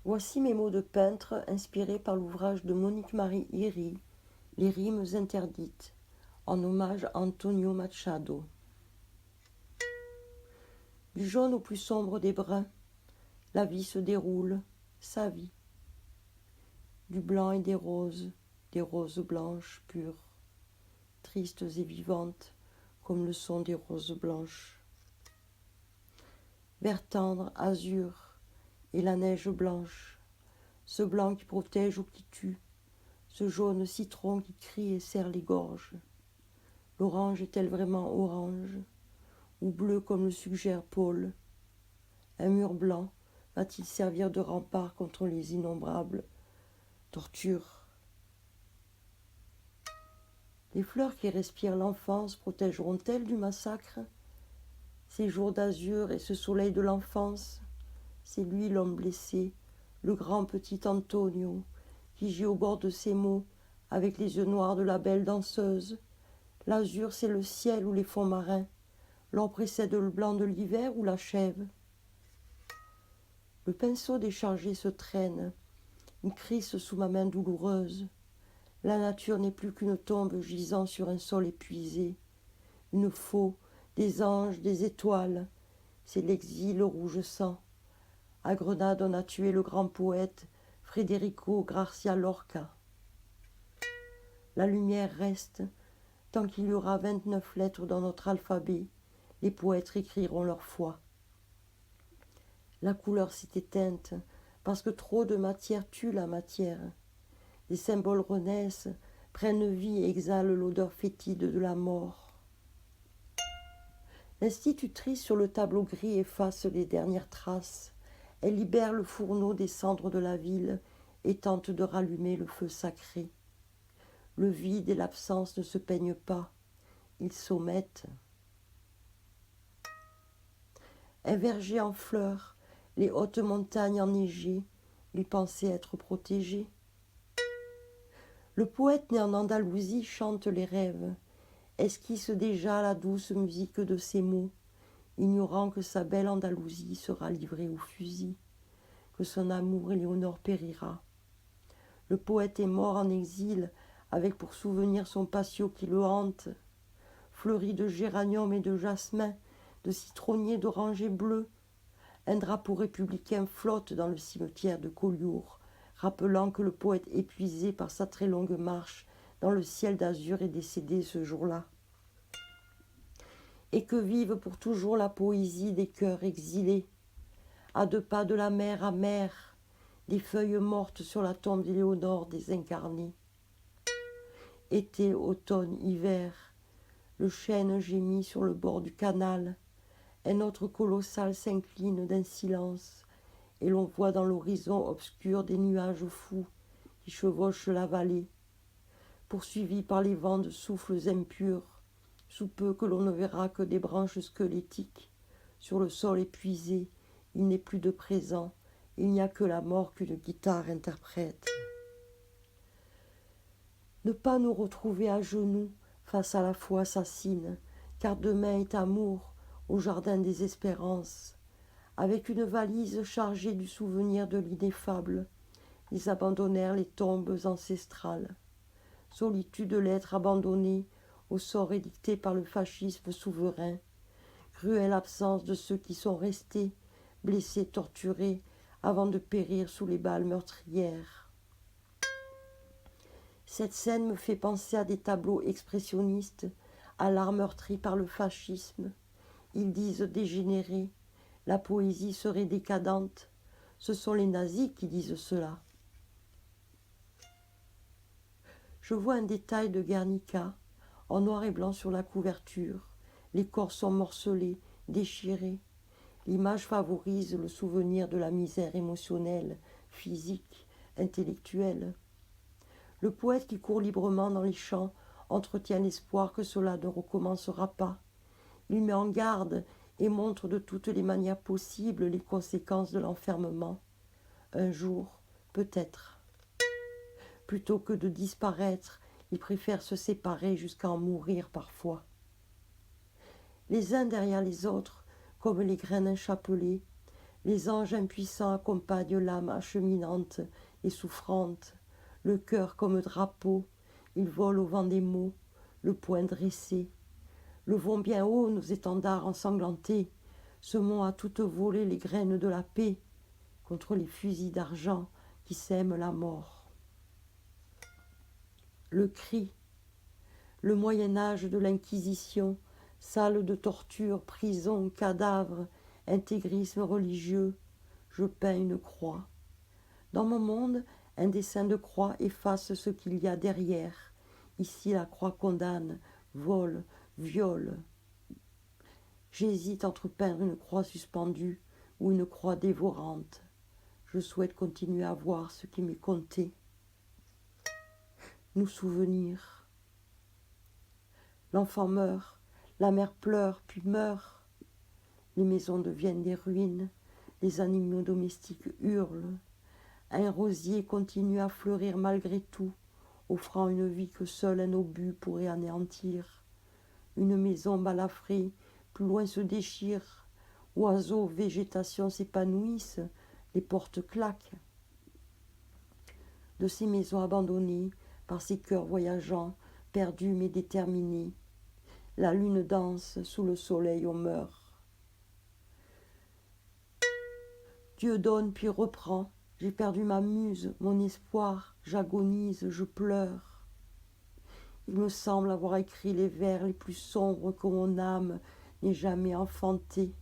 Voici mes mots de peintre inspirés par l'ouvrage de Monique-Marie Iri, Les rimes interdites, en hommage à Antonio Machado. Du jaune au plus sombre des bruns, la vie se déroule, sa vie. Du blanc et des roses blanches pures, tristes et vivantes, comme le sont des roses blanches. Vert tendre, azur, et la neige blanche, ce blanc qui protège ou qui tue, ce jaune citron qui crie et serre les gorges. L'orange est-elle vraiment orange, ou bleu comme le suggère Paul? Un mur blanc va-t-il servir de rempart contre les innombrables tortures? Les fleurs qui respirent l'enfance protégeront-elles du massacre? Ces jours d'azur et ce soleil de l'enfance, c'est lui l'homme blessé, le grand petit Antonio, qui gît au bord de ses mots, avec les yeux noirs de la belle danseuse. L'azur, c'est le ciel ou les fonds marins. L'or précède le blanc de l'hiver ou l'achève. Le pinceau déchargé se traîne, il crisse sous ma main douloureuse. La nature n'est plus qu'une tombe gisant sur un sol épuisé. Une faux, des anges, des étoiles, c'est l'exil au rouge sang. À Grenade, on a tué le grand poète Federico Garcia Lorca. La lumière reste, tant qu'il y aura 29 lettres dans notre alphabet, les poètes écriront leur foi. La couleur s'est éteinte, parce que trop de matière tue la matière. Des symboles renaissent, prennent vie et exhalent l'odeur fétide de la mort. L'institutrice sur le tableau gris efface les dernières traces. Elle libère le fourneau des cendres de la ville et tente de rallumer le feu sacré. Le vide et l'absence ne se peignent pas, ils s'omettent. Un verger en fleurs, les hautes montagnes enneigées, il pensait être protégé. Le poète né en Andalousie chante les rêves, esquisse déjà la douce musique de ses mots, ignorant que sa belle Andalousie sera livrée au fusil, que son amour Éléonore périra. Le poète est mort en exil, avec pour souvenir son patio qui le hante, fleuri de géranium et de jasmin, de citronnier, d'oranger bleu. Un drapeau républicain flotte dans le cimetière de Collioure, rappelant que le poète épuisé par sa très longue marche dans le ciel d'azur est décédé ce jour-là. Et que vive pour toujours la poésie des cœurs exilés, à 2 pas de la mer amère, des feuilles mortes sur la tombe d'Éléonore désincarnée. Été, automne, hiver, le chêne gémit sur le bord du canal, un autre colossal s'incline d'un silence, et l'on voit dans l'horizon obscur des nuages fous qui chevauchent la vallée, poursuivis par les vents de souffles impurs, sous peu que l'on ne verra que des branches squelettiques. Sur le sol épuisé, il n'est plus de présent, il n'y a que la mort qu'une guitare interprète. Ne pas nous retrouver à genoux face à la foi assassine, car demain est amour au jardin des espérances. Avec une valise chargée du souvenir de l'ineffable, ils abandonnèrent les tombes ancestrales. Solitude de l'être abandonné au sort édicté par le fascisme souverain. Cruelle absence de ceux qui sont restés, blessés, torturés, avant de périr sous les balles meurtrières. Cette scène me fait penser à des tableaux expressionnistes, à l'art meurtri par le fascisme. Ils disent dégénérer, la poésie serait décadente. Ce sont les nazis qui disent cela. Je vois un détail de Guernica, en noir et blanc sur la couverture. Les corps sont morcelés, déchirés. L'image favorise le souvenir de la misère émotionnelle, physique, intellectuelle. Le poète qui court librement dans les champs entretient l'espoir que cela ne recommencera pas. Il met en garde et montre de toutes les manières possibles les conséquences de l'enfermement. Un jour, peut-être. Plutôt que de disparaître, il préfère se séparer jusqu'à en mourir parfois. Les uns derrière les autres, comme les graines échappelées, Les anges impuissants accompagnent l'âme acheminante et souffrante, le cœur comme drapeau, ils volent au vent des mots, le poing dressé. Levons bien haut nos étendards ensanglantés, semons à toute volée les graines de la paix contre les fusils d'argent qui sèment la mort. Le cri, le Moyen-Âge de l'Inquisition, salle de torture, prison, cadavre, intégrisme religieux, je peins une croix. Dans mon monde, un dessin de croix efface ce qu'il y a derrière. Ici, la croix condamne, vole, viole. J'hésite entre peindre une croix suspendue ou une croix dévorante. Je souhaite continuer à voir ce qui m'est compté. Nous souvenir. L'enfant meurt, la mère pleure puis meurt. Les maisons deviennent des ruines, les animaux domestiques hurlent. Un rosier continue à fleurir malgré tout, offrant une vie que seul un obus pourrait anéantir. Une maison balafrée, plus loin se déchire. Oiseaux, végétation s'épanouissent, les portes claquent. De ces maisons abandonnées, par ces cœurs voyageants, perdus mais déterminés, la lune danse, sous le soleil on meurt. Dieu donne puis reprend, j'ai perdu ma muse, mon espoir, j'agonise, je pleure. Il me semble avoir écrit les vers les plus sombres que mon âme n'ait jamais enfantés.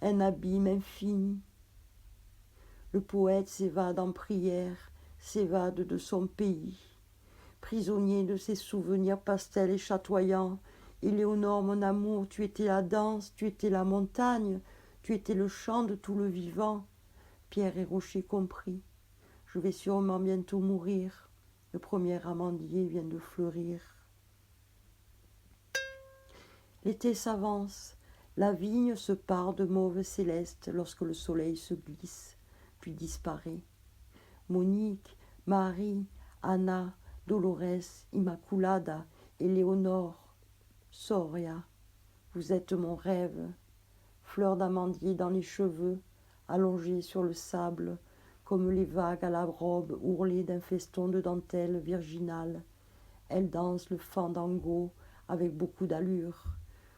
Un abîme infini. Le poète s'évade en prière, s'évade de son pays. Prisonnier de ses souvenirs pastels et chatoyants, Éléonore, mon amour, tu étais la danse, tu étais la montagne, tu étais le chant de tout le vivant, pierre et rocher compris. Je vais sûrement bientôt mourir, le premier amandier vient de fleurir. L'été s'avance, la vigne se pare de mauve céleste lorsque le soleil se glisse, puis disparaît. Monique, Marie, Anna, Dolores, Immaculada, Éléonore, Soria, vous êtes mon rêve, fleur d'amandier dans les cheveux, allongée sur le sable, comme les vagues à la robe ourlée d'un feston de dentelle virginale. Elle danse le fandango avec beaucoup d'allure,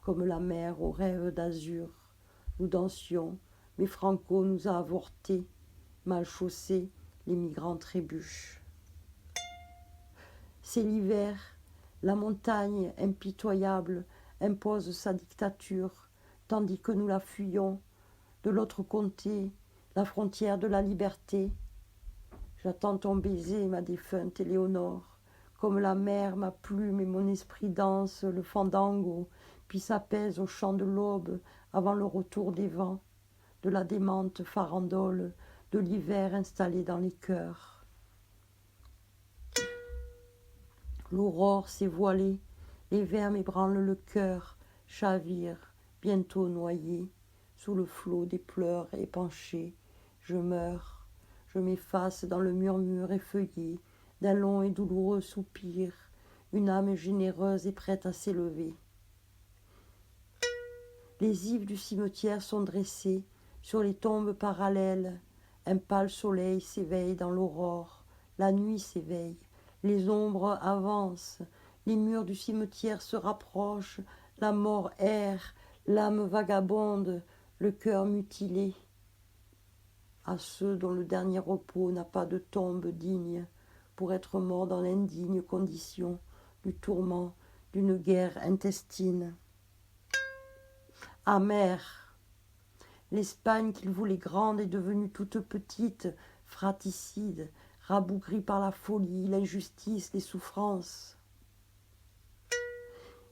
comme la mer aux rêves d'azur. Nous dansions, mais Franco nous a avortés, mal chaussés, les migrants trébuchent. C'est l'hiver, la montagne impitoyable impose sa dictature, tandis que nous la fuyons. De l'autre côté, la frontière de la liberté. J'attends ton baiser, ma défunte Éléonore, comme la mer, ma plume et mon esprit dansent le fandango, puis s'apaise au chant de l'aube avant le retour des vents, de la démente farandole, de l'hiver installé dans les cœurs. L'aurore s'est voilée, les vers m'ébranlent le cœur, chavirent, bientôt noyés, sous le flot des pleurs épanchés. Je meurs, je m'efface dans le murmure effeuillé d'un long et douloureux soupir, une âme généreuse est prête à s'élever. Les ifs du cimetière sont dressés sur les tombes parallèles. Un pâle soleil s'éveille dans l'aurore, la nuit s'éveille, les ombres avancent, les murs du cimetière se rapprochent, la mort erre, l'âme vagabonde, le cœur mutilé. À ceux dont le dernier repos n'a pas de tombe digne, pour être mort dans l'indigne condition du tourment d'une guerre intestine. Amère, l'Espagne qu'il voulait grande est devenue toute petite, fratricide, rabougrie par la folie, l'injustice, les souffrances.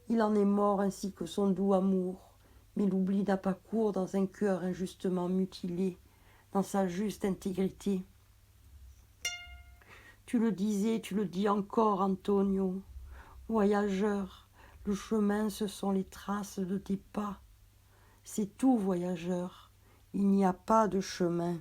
Il en est mort ainsi que son doux amour, mais l'oubli n'a pas cours dans un cœur injustement mutilé, dans sa juste intégrité. Tu le disais, tu le dis encore, Antonio. Voyageur, le chemin, ce sont les traces de tes pas. C'est tout, voyageur, il n'y a pas de chemin.